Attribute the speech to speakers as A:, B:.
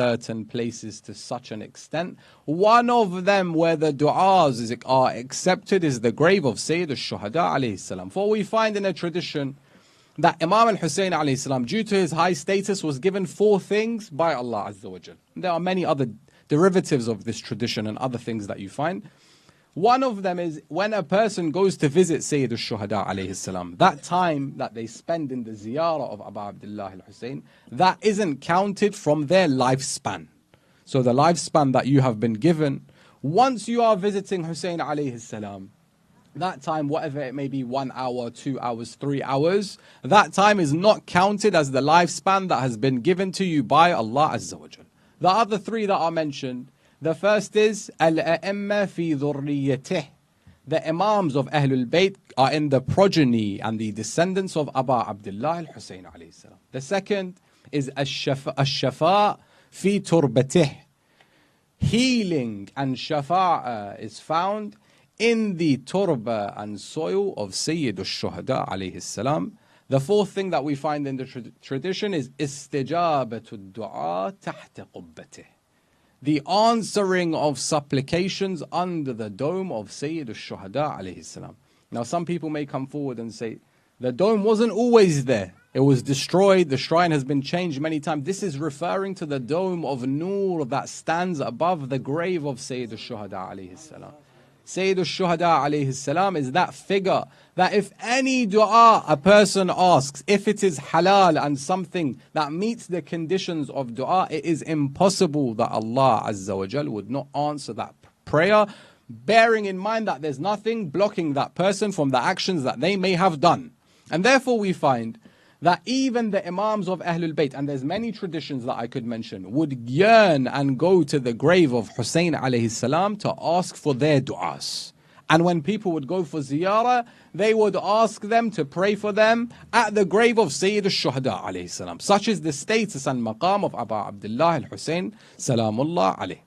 A: certain places to such an extent. One of them where the du'as are accepted is the grave of Sayyid al-Shuhada alayhi salam. For we find in a tradition that Imam al-Hussain alayhi salam, due to his high status, was given 4 things by Allah Azza wa Jal. There are many other derivatives of this tradition and other things that you find. One of them is when a person goes to visit Sayyid al-Shuhada alayhi salam, that time that they spend in the ziyarah of Abu Abdullah al-Hussain, that isn't counted from their lifespan. So the lifespan that you have been given, once you are visiting Hussain alayhi salam, that time, whatever it may be, 1 hour, 2 hours, 3 hours, that time is not counted as the lifespan that has been given to you by Allah Azza wa Jal. The other 3 that are mentioned, the first is al-a'imma fi dhurriyyatih. The Imams of Ahlul Bayt are in the progeny and the descendants of Abu Abdullah al-Hussain alayhi salam. The second is al-shafa' fi turbatih. Healing and shafa'ah is found in the turba and soil of Sayyid al-Shuhada alayhi salam. The fourth thing that we find in the tradition is istijabatu du'a tahta qubbatih. The answering of supplications under the dome of Sayyid al-Shuhada alayhi salam. Now some people may come forward and say, the dome wasn't always there. It was destroyed. The shrine has been changed many times. This is referring to the dome of Nur that stands above the grave of Sayyid al-Shuhada alayhi salam. Sayyid al-Shuhada alayhi salam is that figure that if any dua a person asks, if it is halal and something that meets the conditions of dua, it is impossible that Allah Azza wa Jal would not answer that prayer, bearing in mind that there's nothing blocking that person from the actions that they may have done. And therefore we find that even the Imams of Ahlul Bayt, and there's many traditions that I could mention, would yearn and go to the grave of Hussain alayhi salam to ask for their du'as. And when people would go for ziyarah, they would ask them to pray for them at the grave of Sayyid al-Shuhada alayhi salam. Such is the status and maqam of Abu Abdullah al-Hussain salamullah alayh.